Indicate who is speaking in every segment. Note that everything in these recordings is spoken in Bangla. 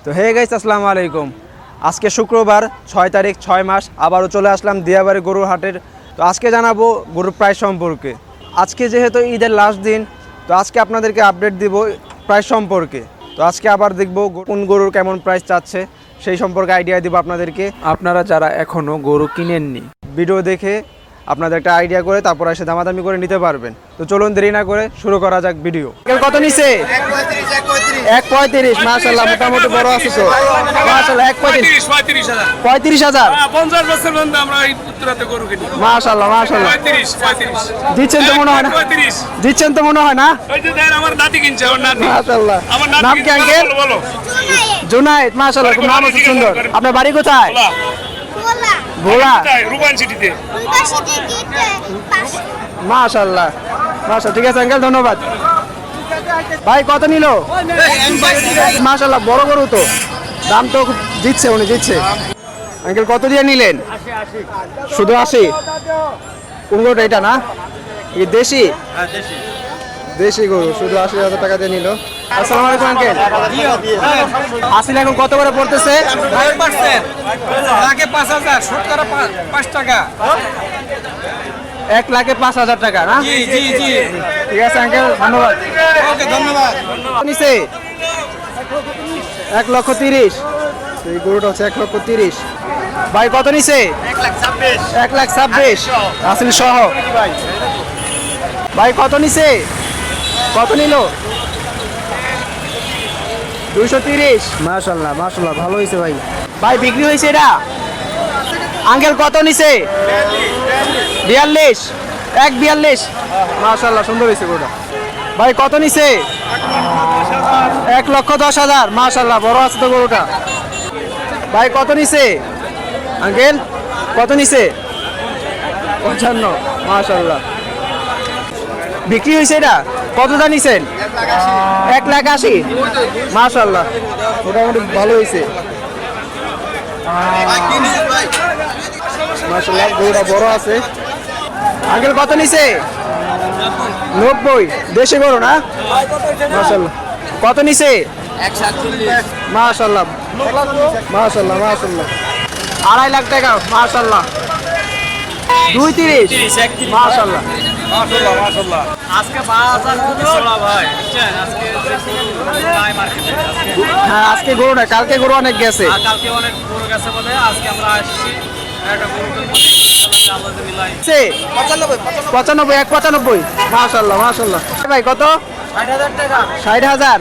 Speaker 1: তো হে গাইস, আসসালামু আলাইকুম। আজকে শুক্রবার 6 তারিখ 6 মাস আবারও চলে আসলাম দিয়াবাড়ি গরুর হাটের। তো আজকে জানাবো গরুর প্রাইস সম্পর্কে। আজকে যেহেতু ঈদের লাস্ট দিন, তো আজকে আপনাদেরকে আপডেট দিব প্রাইস সম্পর্কে। তো আজকে আবার দেখবো কোন গরুর কেমন প্রাইস চাচ্ছে, সেই সম্পর্কে আইডিয়া দিব আপনাদেরকে। আপনারা যারা এখনও গরু কিনেননি, ভিডিও দেখে আপনাদের একটা আইডিয়া করে তারপর এসে দামাদামি করে নিতে পারবেন। তো চলুন দেরি না করে শুরু করা যাক ভিডিও। কত নিছে? 1.35। মাশাআল্লাহ, মোটামুটি বড় আছে তো। মাশাআল্লাহ, 1.35। 35,000।
Speaker 2: 50 বছর বন্ধ আমরা এই উত্তরাতে গরু কিনি।
Speaker 1: মাশাআল্লাহ মাশাআল্লাহ।
Speaker 2: 35।
Speaker 1: দিচ্ছেন তো মনে হয় না?
Speaker 2: 35।
Speaker 1: দিচ্ছেন তো মনে হয় না?
Speaker 2: ওই যে দেন আমার নাতি কিনছে, আমার নাতি।
Speaker 1: মাশাআল্লাহ।
Speaker 2: আমার নাতি
Speaker 1: নাম কি আঙ্কেল?
Speaker 2: বলো।
Speaker 1: জুনায়েদ। মাশাআল্লাহ, খুব নাম আছে সুন্দর। আপনার বাড়ি কোথায়? ভোলা।
Speaker 2: রূপান সিটিতে।
Speaker 1: মাশাআল্লাহ মাশাআল্লাহ, ঠিক আছে আঙ্কেল, ধন্যবাদ। ভাই কত নিল? মাশাআল্লাহ, বড় গরু তো, দাম তো খুব জিতছে, উনি জিতছে। আঙ্কেল কত দিয়ে নিলেন? 80। শুধু 80? কোন গরুটা এটা না? এই দেশি? হ্যাঁ দেশি। দেশি গরু, শুধু 80,000 টাকা দিয়ে নিল। আসসালামু আলাইকুম আঙ্কেল। আসিল এখন কত করে পড়তেছে?
Speaker 2: 5%। লাখে 5,000, শতকরা 5 টাকা।
Speaker 1: 1,05,000 টাকা না?
Speaker 2: জি জি জি।
Speaker 1: ঠিক আছে আঙ্কেল, ধন্যবাদ।
Speaker 2: ওকে, ধন্যবাদ।
Speaker 1: নিচে 1,30,000। এই গরুটা হচ্ছে 1,30,000। ভাই কত নিচে? 1,26,000 আসিল সহ। ভাই কত নিচে? কত নিল? 230। মাশাআল্লাহ মাশাআল্লাহ, ভালো হয়েছে ভাই। ভাই বিক্রি হয়েছে এটা? আঙ্কেল কত নিচে? 42। 1,42। মাশাআল্লাহ, সুন্দর হয়েছে গরুটা। ভাই কত নিচে? 1,10,000। মাশাআল্লাহ, বড় আছে তো গরুটা। ভাই কত নিচে? আঙ্কেল কত নিচে? 55। মাশাআল্লাহ, বিক্রি হয়েছে এটা? কতটা নিছেন? 1,80,000। মাশাআল্লাহ, মোটামুটি ভালো হয়েছে। মাশাআল্লাহ, গরুটা বড় আছে। আঙ্কেল কত নিছে? 90। দেশি গরু না? মাশাআল্লাহ, কত নিছে?
Speaker 2: 147।
Speaker 1: মাশাআল্লাহ মাশাআল্লাহ মাশাআল্লাহ, 2.5 লাখ টাকা। মাশাআল্লাহ, 230। মাশাআল্লাহ
Speaker 2: মাশাআল্লাহ মাশাআল্লাহ। আজকে বাজার খুবই চড়া ভাই, বুঝছেন? আজকে নাই মার্কেটে।
Speaker 1: হ্যাঁ, আজকে গরু না, কালকে গরু অনেক গেছে।
Speaker 2: কালকে অনেক গরু গেছে বলে আজকে আমরা আসছি একটা গরু কিনবো। আল্লাহ মিলাই
Speaker 1: 95। 195। মাশাআল্লাহ মাশাআল্লাহ। ভাই কত?
Speaker 2: 60,000 টাকা।
Speaker 1: 60,000।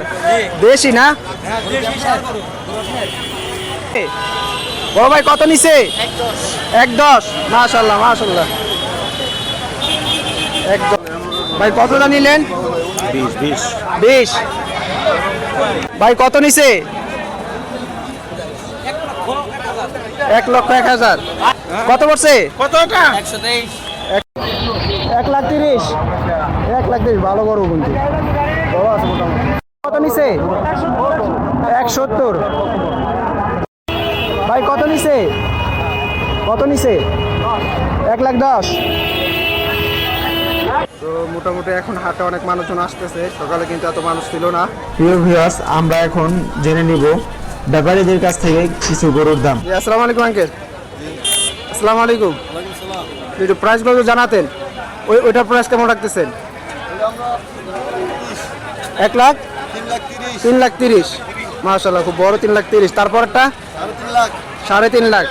Speaker 1: দেশি না?
Speaker 2: হ্যাঁ দেশি সার গরু।
Speaker 1: বড় ভাই কত নিছে? 1,10। মাশাআল্লাহ মাশাআল্লাহ, 1,10। ভাই কতটা নিলেন? 20। ভাই কত নিছে? 1,01,000। কত পড়ছে?
Speaker 2: কত এটা? 123।
Speaker 1: 1,30,000। 1,30,000, ভালো গরু কিন্তু, বড় আছে মোটামুটি। কত নিছে? 170। ভাই কত নিছে? কত নিছে? 1,10,000। তো মোটামুটি এখন হাটে অনেক মানুষজন আসতেছে, সকালে কিন্তু এত মানুষ ছিল না। প্রিয় ভিউয়ার্স, আমরা এখন জেনে নিব ব্যাপারীদের কাছ থেকে কিছু গরুর দাম। আসসালামু আলাইকুম আঙ্কেল। আসসালামু আলাইকুম। একটু প্রাইসগুলো জানাতেন, ওইটার প্রাইস কেমন রাখতেছেন? 3,30,000। মাশাআল্লাহ, খুব বড় 3,30,000। তারপরটা 3.5 লাখ।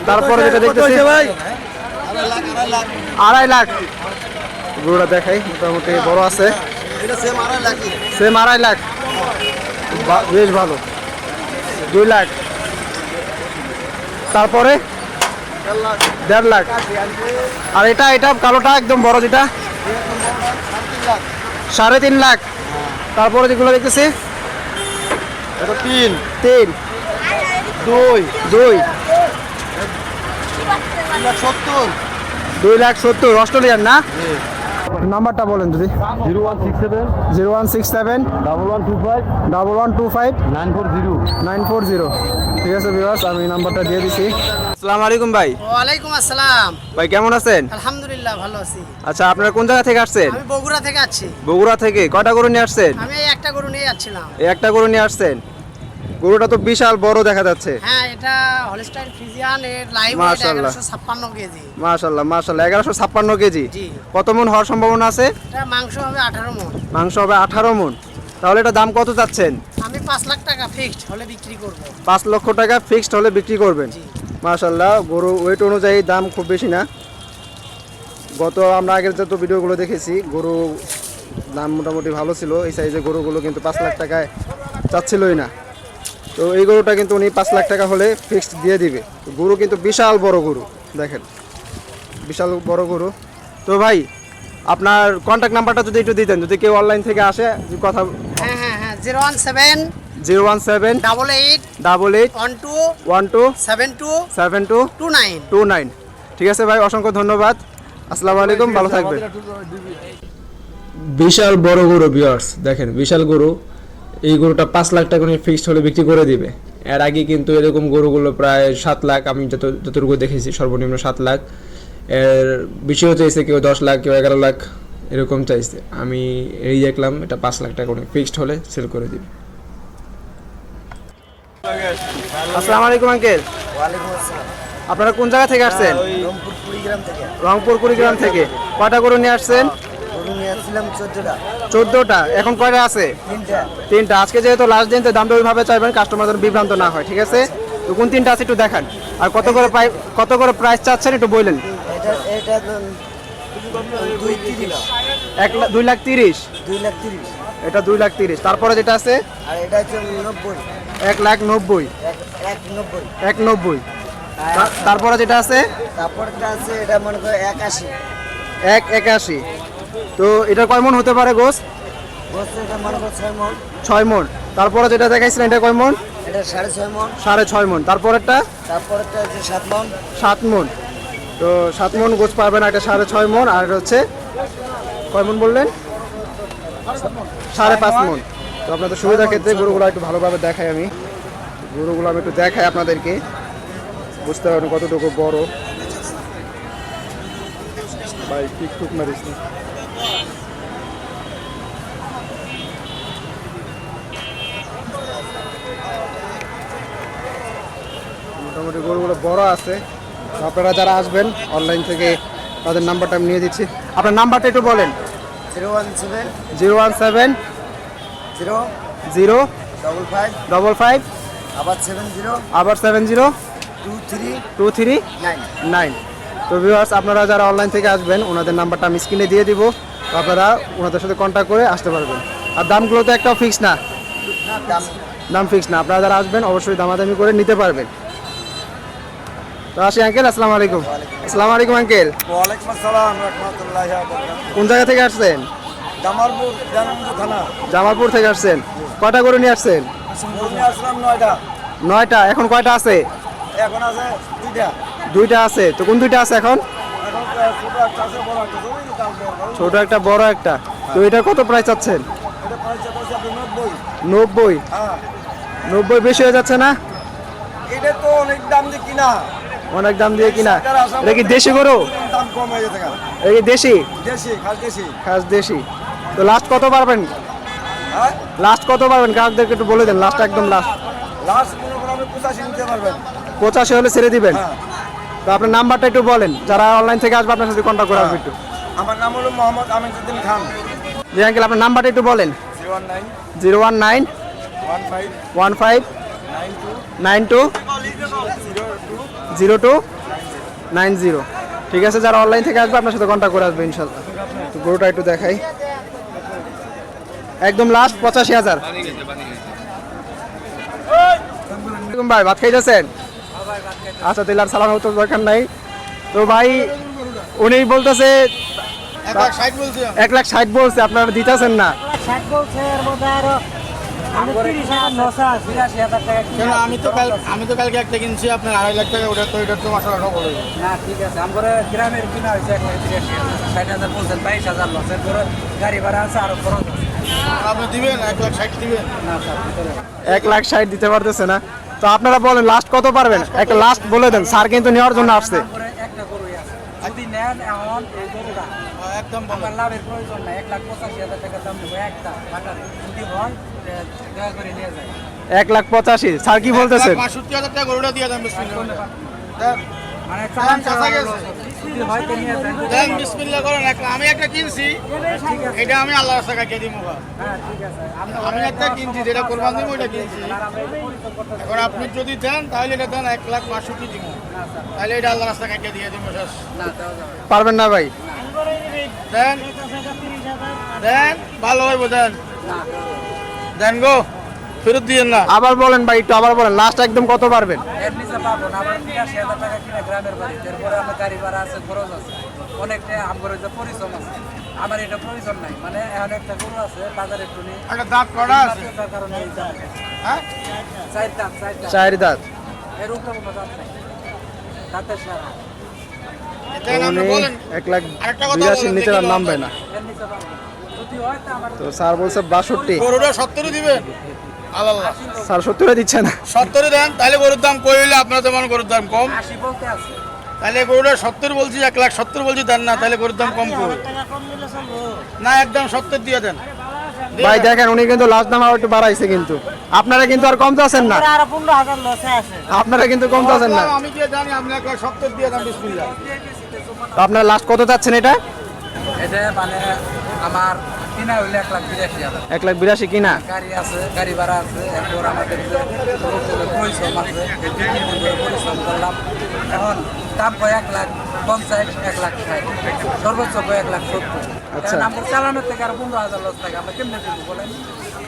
Speaker 1: তারপরে যেটা দেখতেছি ভাই 2.5 লাখ। গরুটা দেখাই, মোটামুটি বড় আছে। সেম 2.5 লাখ, বেশ ভালো। 2 লাখ। তারপরে 1.5 লাখ। আর এটা কালোটা একদম বড় যেটা 3.5 লাখ। তারপরে যেগুলো দেখতেছি 3, 2 2,70,000 অস্ট্রেলিয়ান না? নাম্বারটা বলেন যদি।
Speaker 3: 0167
Speaker 1: 0167
Speaker 3: 1125
Speaker 1: 1125
Speaker 3: 940।
Speaker 1: 940। ঠিক আছে ভিউয়ার্স, আমি নাম্বারটা দিয়ে দিছি। আসসালামু আলাইকুম ভাই।
Speaker 4: ওয়ালাইকুম আসসালাম।
Speaker 1: ভাই কেমন আছেন?
Speaker 4: আলহামদুলিল্লাহ ভালো আছি।
Speaker 1: আচ্ছা, আপনারা কোন জায়গা থেকে আসছেন?
Speaker 4: আমি বগুড়া থেকে আসছি।
Speaker 1: বগুড়া থেকে কয়টা গরু নিয়ে আসছেন?
Speaker 4: আমি এই একটা গরু নিয়ে যাচ্ছিলাম।
Speaker 1: এই একটা গরু নিয়ে আসছেন। গরুটা তো বিশাল বড় দেখা যাচ্ছে।
Speaker 4: হ্যাঁ, এটা হলস্টাইন ফ্রিজিয়ান এর লাইভ ওয়েট
Speaker 1: মাশাআল্লাহ।
Speaker 4: 1156 কেজি।
Speaker 1: মাশাআল্লাহ মাশাআল্লাহ, 1156 কেজি।
Speaker 4: জি।
Speaker 1: কত মন হওয়ার সম্ভাবনা আছে?
Speaker 4: এটা মাংস হবে 18 মণ।
Speaker 1: মাংস হবে 18 মন। তাহলে এটা দাম কত চাচ্ছেন?
Speaker 4: আমি 5 লাখ টাকা ফিক্সড হলে বিক্রি করব।
Speaker 1: 5 লক্ষ টাকা ফিক্সড হলে বিক্রি করবেন।
Speaker 4: জি।
Speaker 1: মাশাআল্লাহ, গরু ওয়েট অনুযায়ী দাম খুব বেশি না। গত আমরা আগের যত ভিডিওগুলো দেখেছি গরু দাম মোটামুটি ভালো ছিল। এই সাইজের গরুগুলো কিন্তু 5 লাখ টাকায় চাচ্ছিলই না। তো এই গরুটা কিন্তু উনি 5 লাখ টাকা হলে ফিক্সড দিয়ে দিবে। তো গরু কিন্তু বিশাল বড় গরু, দেখেন বিশাল বড় গরু। তো ভাই আপনার কন্ট্যাক্ট নাম্বারটা যদি একটু দিতেন, যদি কেউ অনলাইন থেকে আসে কথা।
Speaker 4: হ্যাঁ হ্যাঁ হ্যাঁ 017
Speaker 1: 017
Speaker 4: 88
Speaker 1: 88
Speaker 4: 12
Speaker 1: 12
Speaker 4: 72
Speaker 1: 72
Speaker 4: 29।
Speaker 1: 29। ঠিক আছে ভাই, অসংখ্য ধন্যবাদ। আসসালামু আলাইকুম, ভালো থাকবেন। বিশাল বড় গরু ভিউয়ার্স, দেখেন বিশাল গরু। এই গরুটা 5 লাখ টাকা নিয়ে ফিক্সড হলে বিক্রি করে দিবে। এর আগে কিন্তু এরকম গরুগুলো প্রায় 7 লাখ, আমি যতটুকু দেখেছি সর্বনিম্ন 7 লাখ। এর বেশিও চাইছে, কেউ 10 লাখ, কেউ 11 লাখ এরকম চাইছে। আমি এই দেখলাম এটা 5 লাখ টাকা নিয়ে ফিক্সড হলে সেল করে দিবে। আসসালামু আলাইকুম আঙ্কেল।
Speaker 4: ওয়ালাইকুম আসসালাম।
Speaker 1: আপনারা কোন জায়গা থেকে আসছেন?
Speaker 4: রংপুর কুড়িগ্রাম থেকে।
Speaker 1: রংপুর কুড়িগ্রাম থেকে। কয়টা গরু নিয়ে আসছেন?
Speaker 4: গরু নিয়ে আসছিলাম 14টা।
Speaker 1: 14টা। এখন কয়টা আছে?
Speaker 4: 3টা।
Speaker 1: 3টা। আজকে যেহেতু লাস্ট দিন, তো দামটা ওইভাবে চাইবেন কাস্টমার যেন বিভ্রান্ত না হয়, ঠিক আছে? তো কোন 3টা আছে একটু দেখান। আর কত করে প্রাইস চাচ্ছেন একটু বললেন।
Speaker 4: এটা
Speaker 1: 2 লাখ 30।
Speaker 4: 2 লাখ 30।
Speaker 1: এটা 2 লাখ 30। তারপরে যেটা আছে
Speaker 4: আর এটা হচ্ছে 90।
Speaker 1: 1 লাখ 90।
Speaker 4: 190।
Speaker 1: 190। তারপরে যেটা আছে
Speaker 4: তারপরটা আছে এটা মনে করে 81।
Speaker 1: 181। তো এটা কয় মন হতে পারে গোস?
Speaker 4: বলছে এটা মনে করে 6 মণ।
Speaker 1: 6 মন। তারপরে যেটা দেখাইছিলেন এটা কয় মন?
Speaker 4: এটা 6.5 মণ।
Speaker 1: 6.5 মন। তারপরেরটা
Speaker 4: তারপরটা হচ্ছে 7 মণ।
Speaker 1: 7 মন। তো 7 মন গোছ পাবেন, এটা 6.5 মন। আর এটা হচ্ছে কয় মন বললেন? 5.5 মন। তো আপনাদের সুবিধার ক্ষেত্রে গরুগুলো একটু ভালোভাবে দেখাই, আমি গরুগুলো একটু দেখাই আপনাদেরকে, বুঝতে পারবেন কতটুকু বড়। ভাই টিকটুক মারিস না। মোটামুটি গরুগুলো বড় আছে। তো আপনারা যারা আসবেন অনলাইন থেকে তাদের নাম্বারটা আমি নিয়ে দিচ্ছি। আপনার নাম্বারটা একটু বলেন।
Speaker 4: 017
Speaker 1: 017
Speaker 4: 0
Speaker 1: 0
Speaker 4: 55
Speaker 1: 55
Speaker 4: আবার 70
Speaker 1: আবার 70
Speaker 4: 23
Speaker 1: 23
Speaker 4: 9।
Speaker 1: 9। তো ভিউয়ার্স, আপনারা যারা অনলাইন থেকে আসবেন ওনাদের নাম্বারটা আমি স্ক্রিনে দিয়ে দিব। তো আপনারা ওনাদের সাথে কন্ট্যাক্ট করে আসতে পারবেন। আর দামগুলো তো একটাও ফিক্স না, দাম ফিক্স না। আপনারা যারা আসবেন অবশ্যই দামাদামি করে নিতে পারবেন। তো আসি আঙ্কেল, আসসালামু আলাইকুম। আসসালামু আলাইকুম আঙ্কেল।
Speaker 4: ওয়ালাইকুম আসসালাম রাহমাতুল্লাহি ওয়া বারাকাতুহু।
Speaker 1: কোন জায়গা থেকে আসছেন?
Speaker 4: জামালপুর জামালপুর থানা।
Speaker 1: জামালপুর থেকে আসছেন। কয়টা গরু নিয়ে আসছেন?
Speaker 4: গরু নিয়ে আসলাম 9টা।
Speaker 1: 9টা। এখন কয়টা আছে?
Speaker 4: এখন আছে 2টা।
Speaker 1: 2টা আছে। তো কোন 2টা আছে এখন?
Speaker 4: এখন ছোট একটা আছে বড় একটা আছে। ওই কালকে
Speaker 1: ছোট একটা বড় একটা। তো এটা কত প্রাইস চাচ্ছেন?
Speaker 4: এটা প্রাইস আছে 90।
Speaker 1: 90।
Speaker 4: হ্যাঁ,
Speaker 1: 90 বেশি হয়ে যাচ্ছে না?
Speaker 4: এটা তো অনেক দাম দিয়ে কিনা।
Speaker 1: অনেক দাম দিয়ে কিনা। এটা কি দেশি গরু?
Speaker 4: দাম কম হয়ে গেছে।
Speaker 1: এটা কি দেশি?
Speaker 4: দেশি, খাস দেশি।
Speaker 1: খাস দেশি। তো লাস্ট কত পারবেন?
Speaker 4: হ্যাঁ,
Speaker 1: লাস্ট কত পারবেন গ্রাহকদেরকে একটু বলে দেন। লাস্ট একদম লাস্ট
Speaker 4: লাস্ট মনে করো আপনি 85 নিতে পারবেন।
Speaker 1: 85 হলে ছেড়ে দিবেন।
Speaker 4: হ্যাঁ।
Speaker 1: তো আপনার নাম্বারটা একটু বলেন, যারা অনলাইন থেকে আসবে আপনার সাথে কন্ট্যাক্ট করে আসবে একটু।
Speaker 4: আমার নাম হলো মোহাম্মদ আমিনউদ্দিন খান।
Speaker 1: জি আঙ্কেল, আপনার নাম্বারটা একটু বলেন।
Speaker 4: 019
Speaker 1: 019
Speaker 4: 15
Speaker 1: 15 92 02 90। ঠিক আছে, যারা অনলাইন থেকে আসবে আপনার সাথে কন্ট্যাক্ট করে আসবে ইনশাল্লাহ। তো গরুটা একটু দেখাই, একদম লাস্ট 85,000। ভাই ভাত খাইতেছেন? আচ্ছা, তাহলে আর সালাম তো দরকার নাই। তো ভাই উনি বলতেছে
Speaker 4: 160 বলছি।
Speaker 1: 1,60,000 বলছে, আপনারা দিতেছেন না।
Speaker 4: 160 বলছে, এর মধ্যে আরো
Speaker 2: কেন আমি তো কালকে একটা কিনছি আপনার 2.5 লাখ টাকা, ওটা তো মাসাল্লাহ সব হলো।
Speaker 5: না ঠিক আছে, আমার গ্রামের কিনা হয়েছে 1,83,000 বলছেন, 22,000 লস, এরপরে গাড়ি ভাড়া আছে আরো খরচ আছে।
Speaker 2: আপনি দিবেন 1,60,000 দিবেন?
Speaker 5: না স্যার ভিতরে
Speaker 1: 1,60,000 দিতে পারতেছে না। তো আপনারা বলেন লাস্ট কত পারবেন, একটা লাস্ট বলে দেন, স্যার কিন্তু নেওয়ার জন্য আসছে।
Speaker 5: তারপরে একটা গরুই আছে, যদি নেন এখন এই গরুটা
Speaker 2: একদম
Speaker 5: আমার লাভের প্রয়োজন নাই, 1,85,000 টাকা দাম দেবো একটা বাটার, যদি হয় দয়া করে নিয়ে যায়।
Speaker 1: 1,85,000 স্যার কি বলতেছেন?
Speaker 2: 65,000 টাকা গরুটা দিয়ে দেন বিসমিল্লাহ।
Speaker 5: মানে চালান
Speaker 2: কাঁচা
Speaker 5: চালান
Speaker 2: গেছে।
Speaker 5: যদি হয় তো নিয়ে যায়।
Speaker 2: দেন বিসমিল্লাহ করেন। আমি একটা কিনছি,
Speaker 5: ঠিক আছে,
Speaker 2: এটা আমি আল্লাহর রাস্তায় কাটিয়ে দিব।
Speaker 5: হ্যাঁ ঠিক আছে,
Speaker 2: আমি একটা কিনছি যেটা কোরবান দিব, ওইটা কিনছি।
Speaker 5: আর আমরা এই পরিশ্রম করতে
Speaker 2: এখন আপনি যদি দেন তাহলে এটা দেন 1,65,000 দিব,
Speaker 5: না স্যার,
Speaker 2: তাহলে এটা আল্লাহর রাস্তায় কাটিয়ে দিয়ে দিব শেষ।
Speaker 5: না দেওয়া যাবে না।
Speaker 1: পারবেন না ভাই?
Speaker 2: দেন দেন ভালো হইব, দেন
Speaker 5: না,
Speaker 2: দেন গো, ফেরত দিয়েন না।
Speaker 1: আবার বলেন ভাই, একটু আবার বলেন, লাস্ট একদম কত পারবেন?
Speaker 5: এর নিচে পাবো না, আমার 83,000 টাকা কিনা গ্রামের বাড়ি, এরপরে আমার গাড়ি ভাড়া আছে, খরচ আছে, অনেকটা আমার যে পরিশ্রম আছে, আমার এটা প্রয়োজন নাই। মানে এখন একটা গরু আছে বাজারে একটু নেই,
Speaker 2: একটা দাঁত করা আছে,
Speaker 5: তার কারণে এই দাম।
Speaker 2: হ্যাঁ?
Speaker 5: চার দাম
Speaker 1: 4 দাঁত।
Speaker 5: এর উপরে কোনো দাম নাই, দাঁতের সারা
Speaker 2: দেন আপনি
Speaker 1: উনি
Speaker 2: বলেন। আরেকটা কথা
Speaker 1: 1,82,000
Speaker 2: বলেন,
Speaker 1: নিচে
Speaker 2: দেখি
Speaker 1: আর নামবে না।
Speaker 5: এর নিচে পাবো না। যদি হয় তো আমার
Speaker 1: তো স্যার বলছে 62,
Speaker 2: গরুটা 70 দিবেন? আল্লাহ
Speaker 1: স্যার 70 দিচ্ছে না।
Speaker 2: 70 দেন, তাহলে গরুর দাম কই হইলে আপনার তো মনে গরুর দাম কম,
Speaker 5: 80 বলতে আছে।
Speaker 2: তাহলে গরুটা 70 বলছি, 1,70,000 বলছি, দেন না, তাহলে গরুর দাম কম কই? না একদম 70 দিয়ে দেন।
Speaker 1: ভাই দেখেন, উনি কিন্তু লাস্ট দাম আরো একটু বাড়াইছে, কিন্তু আপনারা কিন্তু আর কমতে আছেন না,
Speaker 5: আর 15,000 লসে আছে।
Speaker 1: আপনারা কিন্তু কমতে আছেন না।
Speaker 2: আমি কি জানি, আপনি 1,70,000 দিয়ে দেন বিসমিল্লাহ।
Speaker 1: তো আপনারা লাস্ট কত চাচ্ছেন এটা?
Speaker 5: এটা মানে আমার কিনা হইলে 1,82,000।
Speaker 1: 1,82,000 কিনা।
Speaker 5: গাড়ি আছে, গাড়ি ভাড়া আছে, এরপর আমাদের যে লোকের পরিশ্রম আছে, এই 2-3 দিন ধরে পরিশ্রম করলাম। এখন দাম কয় 1,50,000, 1,60,000, সর্বোচ্চ কয় 1,70,000।
Speaker 1: আচ্ছা।
Speaker 5: কারণ আমার চালানোর থেকে আর 15,000 লস থাকে, আমরা কেমনে দেবো বলেন?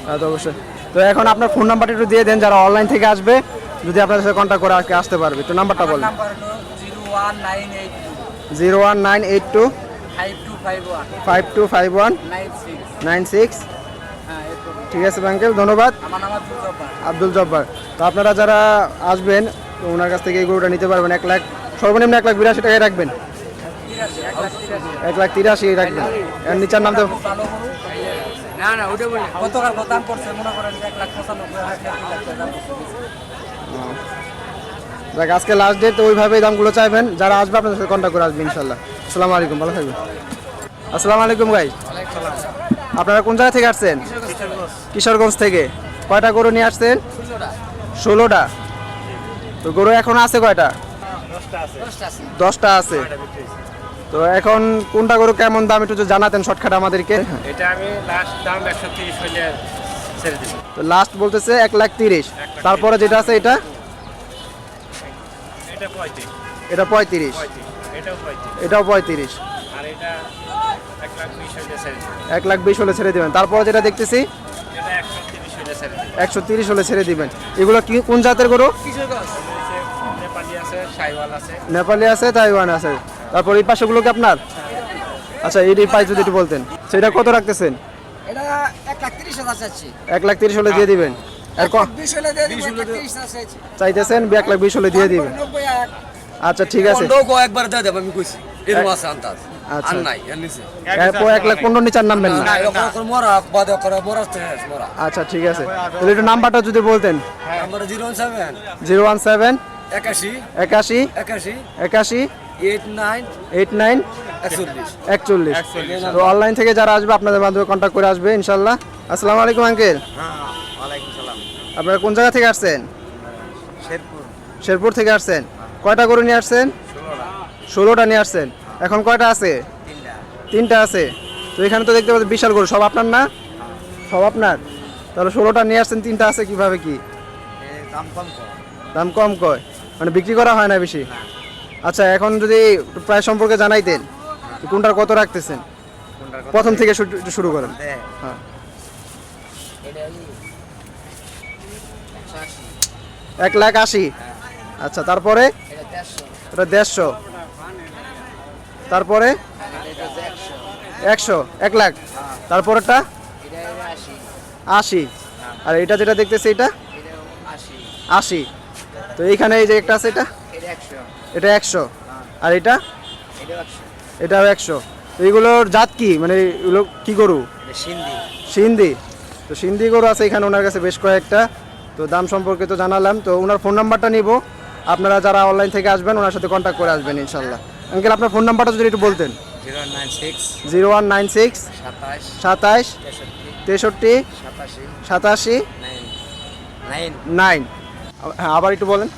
Speaker 1: হ্যাঁ, তো অবশ্যই। তো এখন আপনার ফোন নাম্বারটা একটু দিয়ে দেন, যারা অনলাইন থেকে আসবে যদি আপনাদের সাথে কন্ট্যাক্ট করে আজকে আসতে পারবে। তো নাম্বারটা
Speaker 5: আমার
Speaker 1: বলেন।
Speaker 5: নাম্বার হলো 01982
Speaker 1: 01982
Speaker 5: 5251
Speaker 1: 5251
Speaker 5: 96।
Speaker 1: 96।
Speaker 5: হ্যাঁ এরকম।
Speaker 1: ঠিক আছে আঙ্কেল, ধন্যবাদ।
Speaker 5: আমার নাম আব্দুল জব্বার।
Speaker 1: আব্দুল জব্বার। তো আপনারা যারা আসবেন তো ওনার কাছ থেকে এই গরুটা নিতে পারবেন। 1 লাখ, সর্বনিম্ন 1,82,000 টাকায় রাখবেন,
Speaker 5: 83, 1,83,000।
Speaker 1: 1,83,000 রাখবেন। এর নিচের নাম তো
Speaker 5: ভালো গরু। না না ওটা বলি গতকাল দাম পড়ছে মনে করেন 1,95,000 দাম পড়ছে।
Speaker 1: দেখ, আজকে লাস্ট ডেট, তো ওইভাবেই দামগুলো চাইবেন। যারা আসবে আপনাদের সাথে কন্ট্যাক্ট করে আসবে ইনশাল্লাহ। আসসালামু আলাইকুম, ভালো থাকবেন। আসসালামু আলাইকুম ভাই, আপনারা কোন জায়গা থেকে আসছেন? কিশোরগঞ্জ থেকে। কয়টা গরু নিয়ে আসছেন? 16টা। তো গরু এখন আছে কয়টা? 10টা আছে। তো এখন কোনটা গরু কেমন দাম একটু যদি জানাতেন শর্টকাট আমাদেরকে।
Speaker 6: এটা আমি লাস্ট দাম 130 হইলে ছেড়ে দিব।
Speaker 1: তো লাস্ট বলতেছে 1,30,000। তারপরে যেটা আছে এটা?
Speaker 6: এটা 35,
Speaker 1: এটা 35।
Speaker 6: এটাও 35,
Speaker 1: এটাও 35।
Speaker 6: আর এটা 1,20 হইলে ছেড়ে দিব।
Speaker 1: 1,20,000 হলে ছেড়ে দিবেন। তারপরে যেটা দেখতেছি
Speaker 6: এটা 130 হইলে ছেড়ে দিব।
Speaker 1: 130 হলে ছেড়ে দিবেন। এগুলো কি, কোন জাতের গরু?
Speaker 6: নেপালি আছে, সাইওয়াল আছে।
Speaker 1: নেপালি আছে, তাইওয়ান আছে। তারপর এই পাশেগুলো কি আপনার? আচ্ছা, এই পাশ যদি একটু বলতেন। সেটা কত রাখতেছেন?
Speaker 5: এটা 1,30,000 চাচ্ছি।
Speaker 1: 1,30,000 হলে দিয়ে দিবেন। আর
Speaker 5: 20 হলে দিয়ে দিব, 1,30,000 চাইছি।
Speaker 1: চাইতেছেন 1,20,000 হলে দিয়ে দিবেন।
Speaker 5: 90
Speaker 1: আচ্ছা ঠিক আছে।
Speaker 7: একবার দিয়ে দেব আমি কইছি এরকম আছে আন্দাজ
Speaker 1: আচ্ছা।
Speaker 7: আর নাই এর নিচে
Speaker 1: এরপর 1,15,000 নিচে আর নামবেন না।
Speaker 7: না এখন মরা বাদ করে মরা মরা
Speaker 1: আচ্ছা ঠিক আছে। তাহলে একটু নাম্বারটা যদি বলতেন।
Speaker 7: নাম্বার 017
Speaker 1: 017
Speaker 7: 81
Speaker 1: 81
Speaker 7: 81
Speaker 1: 81
Speaker 7: 89
Speaker 1: 89
Speaker 7: 41
Speaker 1: 41। তো অনলাইন থেকে যারা আসবে আপনাদের মাধ্যমে কন্ট্যাক্ট করে আসবে ইনশাল্লাহ। আসসালামু আলাইকুম আঙ্কেল।
Speaker 4: ওয়ালাইকুম সালাম।
Speaker 1: আপনারা কোন জায়গা থেকে আসছেন?
Speaker 4: শেরপুর।
Speaker 1: শেরপুর থেকে আসছেন। কয়টা গরু নিয়ে আসছেন? 16টা নিয়ে আসছেন। এখন কয়টা আছে? 3টা আছে। তো এখানে তো দেখতে পাচ্ছি বিশাল গরু, সব আপনার না? সব আপনার। তাহলে 16টা নিয়ে আসছেন, 3টা আছে, কিভাবে কি
Speaker 4: দাম কম কম।
Speaker 1: দাম কম কয়? মানে বিক্রি করা হয় না বেশি? আচ্ছা, এখন যদি একটু প্রায় সম্পর্কে জানাইতেন, কোনটার কত রাখতেছেন? প্রথম থেকে একটু শুরু করেন। হ্যাঁ, 1,80,000। আচ্ছা, তারপরে এটা 150,000। তারপরে 100, 1 লাখ। তারপরেরটা 80। আর এটা যেটা দেখতেছি এটা 80। তো এইখানে এই যে একটা আছে এটা 100। আর এটা এটাও 100। তো এইগুলোর জাত কি, মানে এগুলো কি গরু? সিন্ধি। তো সিন্ধি গরু আছে এখানে ওনার কাছে বেশ কয়েকটা। তো দাম সম্পর্কে তো জানালাম, তো ওনার ফোন নাম্বারটা নিব। আপনারা যারা অনলাইন থেকে আসবেন ওনার সাথে কন্ট্যাক্ট করে আসবেন ইনশাল্লাহ। আঙ্কেল আপনার ফোন নাম্বারটা যদি একটু বলতেন। 0196 27 63 87 9। হ্যাঁ, আবার একটু বলেন।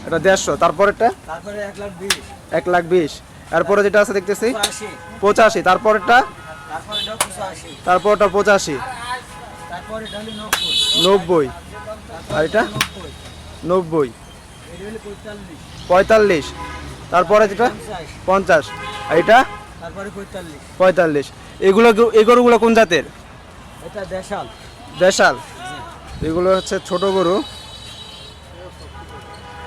Speaker 1: এটা 150। তারপরেরটা
Speaker 7: তারপরে 1,20,000
Speaker 1: 1,20,000। এরপরে যেটা আছে দেখতেছি 85। তারপরেরটা
Speaker 7: তারপরে 85
Speaker 1: তারপরটা 85।
Speaker 7: তারপরে
Speaker 1: 90। আর এটা 90। 45। তারপরে যেটা 50। আর এটা
Speaker 7: তারপরে 45
Speaker 1: 45। এগুলো এই গরুগুলো কোন জাতের?
Speaker 7: এটা দেশাল
Speaker 1: দেশাল। এগুলো হচ্ছে ছোট গরু।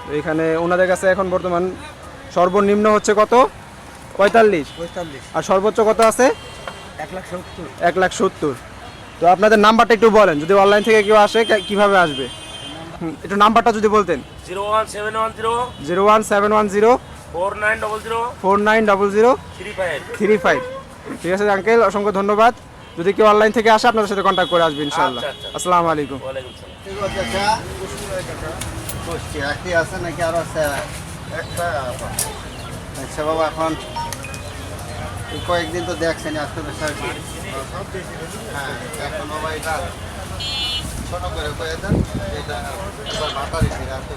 Speaker 1: তো এখানে ওনাদের কাছে এখন বর্তমান সর্বনিম্ন হচ্ছে কত? 45।
Speaker 7: 45
Speaker 1: আর সর্বোচ্চ কত আছে?
Speaker 7: 1,70,000
Speaker 1: 1,70,000। তো আপনাদের নাম্বারটা একটু বলেন, যদি অনলাইন থেকে কেউ আসে কিভাবে আসবে? একটু নাম্বারটা যদি বলতেন।
Speaker 6: 01710
Speaker 1: 01710
Speaker 6: 4900
Speaker 1: 4900
Speaker 6: 35।
Speaker 1: 35। ঠিক আছে আঙ্কেল, অসংখ্য ধন্যবাদ। যদি কেউ অনলাইন থেকে আসে আপনাদের সাথে কন্ট্যাক্ট করে আসবে ইনশাআল্লাহ।
Speaker 6: আচ্ছা।
Speaker 1: আসসালামু আলাইকুম।
Speaker 6: ওয়ালাইকুম সালাম।
Speaker 4: একটি আছে নাকি আরো আছে? একটা। আচ্ছা বাবা, এখন এই কয়েকদিন তো দেখছেন আজকে তো স্যার হ্যাঁ, এখন বাবা এটা ছোট করে কয়ে দেন, এটা এবার বাতারি ফিরে আসতে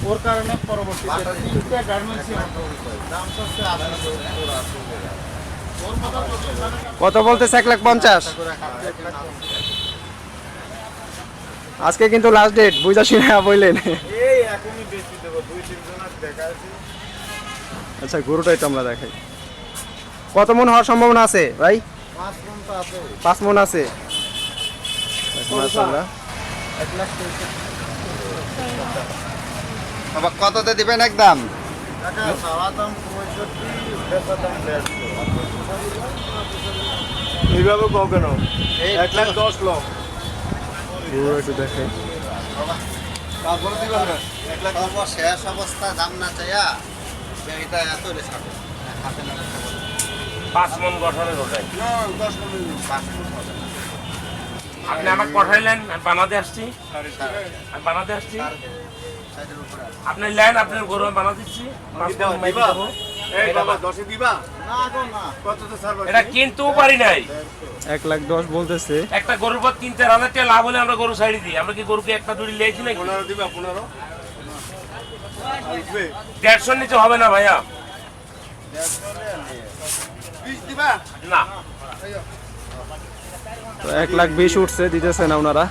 Speaker 2: ওর কারণে পরবর্তীতে গার্মেন্টসই দাম সস্তা
Speaker 1: কত বলতেছে? 1,50,000। আজকে কিন্তু লাস্ট ডেট, বুঝা শুনে বললেন।
Speaker 2: এই এখনই বেশি দেবো, 2-3 জনের দেখা আছে।
Speaker 1: আচ্ছা, গরুটাই তো আমরা দেখাই। কত মন হওয়ার সম্ভাবনা আছে ভাই?
Speaker 2: 5 মণ তো আছে।
Speaker 1: 5 মন আছে। মাশাআল্লাহ।
Speaker 4: বাবা কততে দিবেন একদম?
Speaker 2: টাকা চাওয়া দাম 65, বেচা দাম 150। এইভাবে কও কেন? 1,10,00,000 লোক।
Speaker 1: গরু একটু দেখাই।
Speaker 2: তারপরে দিবেন না।
Speaker 4: শেষ অবস্থা দাম না চাইয়া এটা এত রে ছাড়ো।
Speaker 6: 5 মন গঠনের ওটাই।
Speaker 2: না, 10 মণ নিন।
Speaker 6: আপনি আমাকে পাঠাইলেন, আমি বানাতে আসছি। আপনি লেন, আপনার গরু আমি বানা দিচ্ছি। 5 মণ মাইকে দেবো।
Speaker 2: এই বাবা 10 এ দিবা? না গো না। কত তো ছাড়বা?
Speaker 6: এটা কিনতেও পারি নাই।
Speaker 1: 1,10,000 বলতেছে।
Speaker 6: একটা গরুর পর 3-4 হাজার টাকা লাভ হলে আমরা গরু ছাড়ি দিই। আমরা কি গরুকে একটা দুটি লিয়েছি নাকি?
Speaker 2: 15 দিবা, 15? আসবে।
Speaker 6: 150 নিচে হবে না ভাইয়া।
Speaker 2: 20 দিবা?
Speaker 6: না।
Speaker 1: তো 1,20,000 উঠছে, দিতেছে না ওনারা।